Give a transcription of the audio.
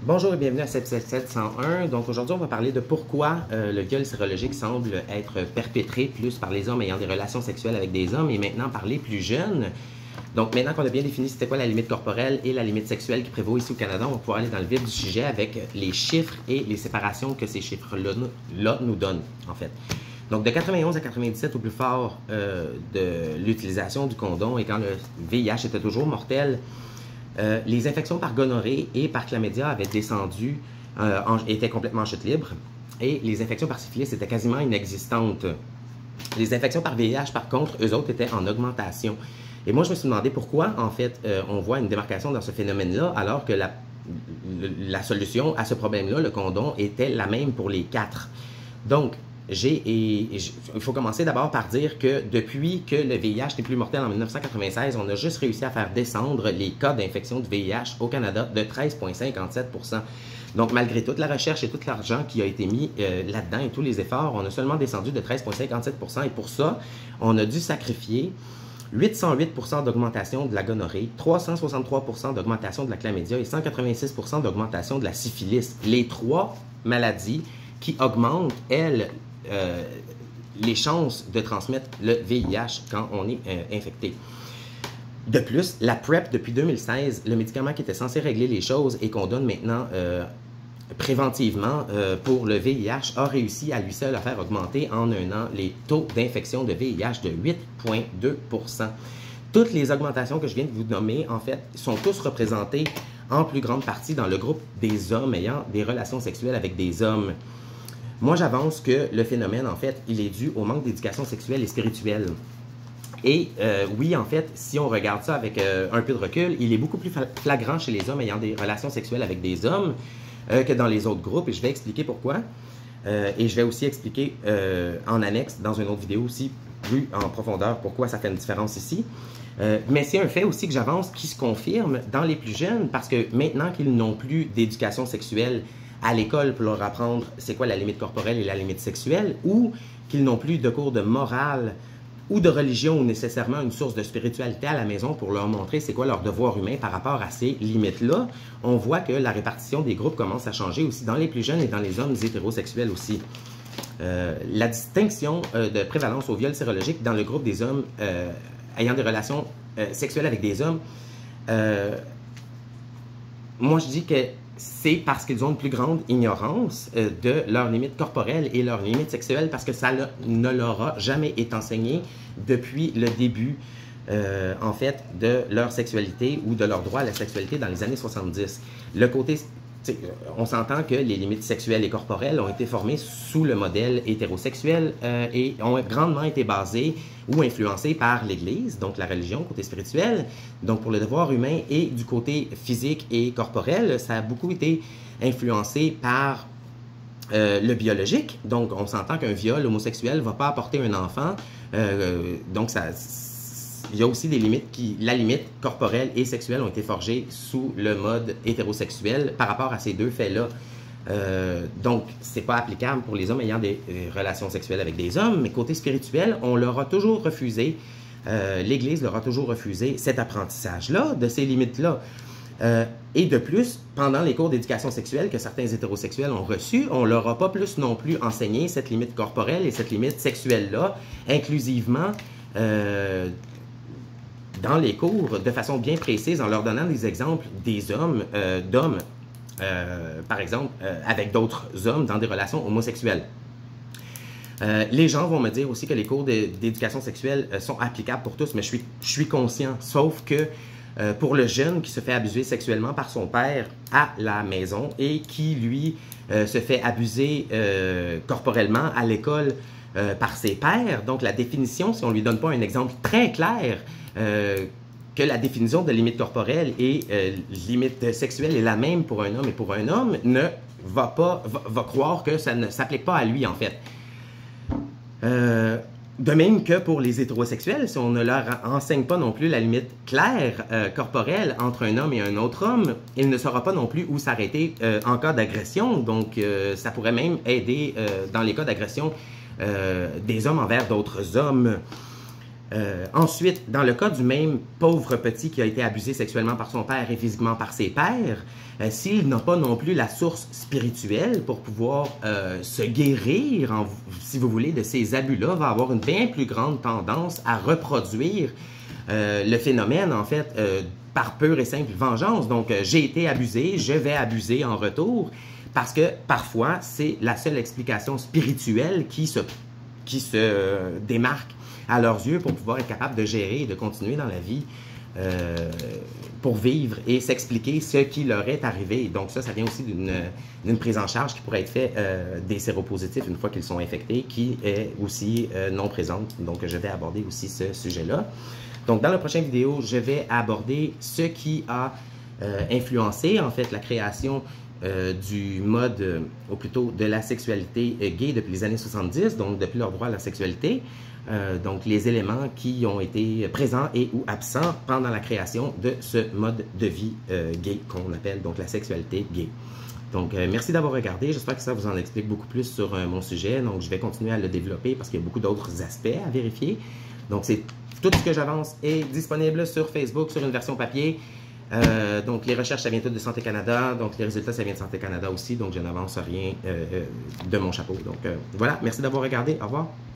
Bonjour et bienvenue à 777-101. Donc aujourd'hui, on va parler de pourquoi le viol sérologique semble être perpétré plus par les hommes ayant des relations sexuelles avec des hommes et maintenant par les plus jeunes. Donc maintenant qu'on a bien défini c'était quoi la limite corporelle et la limite sexuelle qui prévaut ici au Canada, on va pouvoir aller dans le vif du sujet avec les chiffres et les séparations que ces chiffres-là nous donnent en fait. Donc de 91 à 97 au plus fort de l'utilisation du condom et quand le VIH était toujours mortel, les infections par gonorrhée et par chlamydia avaient descendu, étaient complètement en chute libre, et les infections par syphilis étaient quasiment inexistantes. Les infections par VIH, par contre, eux autres étaient en augmentation. Et moi, je me suis demandé pourquoi, en fait, on voit une démarcation dans ce phénomène-là, alors que la solution à ce problème-là, le condom, était la même pour les quatre. Donc, il faut commencer d'abord par dire que depuis que le VIH n'est plus mortel en 1996, on a juste réussi à faire descendre les cas d'infection de VIH au Canada de 13,57 %. Donc, malgré toute la recherche et tout l'argent qui a été mis là-dedans et tous les efforts, on a seulement descendu de 13,57 %. Et pour ça, on a dû sacrifier 808 % d'augmentation de la gonorrhée, 363 % d'augmentation de la chlamydia et 186 % d'augmentation de la syphilis. Les trois maladies qui augmentent, elles, les chances de transmettre le VIH quand on est infecté. De plus, la PrEP, depuis 2016, le médicament qui était censé régler les choses et qu'on donne maintenant préventivement pour le VIH, a réussi à lui seul à faire augmenter en un an les taux d'infection de VIH de 8,2 %. Toutes les augmentations que je viens de vous nommer, en fait, sont tous représentées en plus grande partie dans le groupe des hommes ayant des relations sexuelles avec des hommes. Moi, j'avance que le phénomène, en fait, il est dû au manque d'éducation sexuelle et spirituelle. Et oui, en fait, si on regarde ça avec un peu de recul, il est beaucoup plus flagrant chez les hommes ayant des relations sexuelles avec des hommes que dans les autres groupes. Et je vais expliquer pourquoi. Et je vais aussi expliquer en annexe, dans une autre vidéo aussi, plus en profondeur, pourquoi ça fait une différence ici. Mais c'est un fait aussi que j'avance qui se confirme dans les plus jeunes, parce que maintenant qu'ils n'ont plus d'éducation sexuelle à l'école pour leur apprendre c'est quoi la limite corporelle et la limite sexuelle, ou qu'ils n'ont plus de cours de morale ou de religion ou nécessairement une source de spiritualité à la maison pour leur montrer c'est quoi leur devoir humain par rapport à ces limites-là, on voit que la répartition des groupes commence à changer aussi dans les plus jeunes et dans les hommes hétérosexuels aussi. La distinction de prévalence au viol sérologique dans le groupe des hommes ayant des relations sexuelles avec des hommes, moi je dis que c'est parce qu'ils ont une plus grande ignorance de leurs limites corporelles et leurs limites sexuelles, parce que ça ne leur a jamais été enseigné depuis le début, en fait, de leur sexualité ou de leur droit à la sexualité dans les années 70. Le côté, on s'entend que les limites sexuelles et corporelles ont été formées sous le modèle hétérosexuel et ont grandement été basées ou influencées par l'Église, donc la religion, côté spirituel. Donc pour le devoir humain et du côté physique et corporel, ça a beaucoup été influencé par le biologique. Donc on s'entend qu'un viol homosexuel ne va pas apporter un enfant. Donc il y a aussi des limites la limite corporelle et sexuelle ont été forgées sous le mode hétérosexuel par rapport à ces deux faits-là. Donc, c'est pas applicable pour les hommes ayant des relations sexuelles avec des hommes, mais côté spirituel, on leur a toujours refusé, l'Église leur a toujours refusé cet apprentissage-là, de ces limites-là. Et de plus, pendant les cours d'éducation sexuelle que certains hétérosexuels ont reçus, on leur a pas plus non plus enseigné cette limite corporelle et cette limite sexuelle-là, inclusivement, dans les cours de façon bien précise en leur donnant des exemples des hommes, d'hommes, par exemple, avec d'autres hommes dans des relations homosexuelles. Les gens vont me dire aussi que les cours d'éducation sexuelle sont applicables pour tous, mais je suis conscient, sauf que pour le jeune qui se fait abuser sexuellement par son père à la maison et qui, lui, se fait abuser corporellement à l'école par ses pairs, donc la définition, si on ne lui donne pas un exemple très clair, que la définition de limite corporelle et limite sexuelle est la même pour un homme et pour un homme, va croire que ça ne s'applique pas à lui, en fait. De même que pour les hétérosexuels, si on ne leur enseigne pas non plus la limite claire corporelle entre un homme et un autre homme, il ne saura pas non plus où s'arrêter en cas d'agression. Donc, ça pourrait même aider dans les cas d'agression des hommes envers d'autres hommes. Ensuite, dans le cas du même pauvre petit qui a été abusé sexuellement par son père et physiquement par ses pères, s'il n'a pas non plus la source spirituelle pour pouvoir se guérir, si vous voulez, de ces abus-là, va avoir une bien plus grande tendance à reproduire le phénomène, en fait, par pure et simple vengeance. Donc, j'ai été abusé, je vais abuser en retour, parce que parfois, c'est la seule explication spirituelle qui se démarque à leurs yeux pour pouvoir être capable de gérer et de continuer dans la vie pour vivre et s'expliquer ce qui leur est arrivé. Donc ça vient aussi d'une prise en charge qui pourrait être faite des séropositifs une fois qu'ils sont infectés, qui est aussi non présente. Donc je vais aborder aussi ce sujet-là. Donc dans la prochaine vidéo, je vais aborder ce qui a influencé en fait la création du mode, ou plutôt de la sexualité gay depuis les années 70, donc depuis leur droit à la sexualité, donc les éléments qui ont été présents et ou absents pendant la création de ce mode de vie gay qu'on appelle donc la sexualité gay. Donc merci d'avoir regardé, j'espère que ça vous en explique beaucoup plus sur mon sujet, donc je vais continuer à le développer parce qu'il y a beaucoup d'autres aspects à vérifier. Donc c'est tout ce que j'avance est disponible sur Facebook, sur une version papier. Donc, les recherches, ça vient tout de Santé Canada. Donc, les résultats, ça vient de Santé Canada aussi. Donc, je n'avance rien de mon chapeau. Donc, voilà. Merci d'avoir regardé. Au revoir.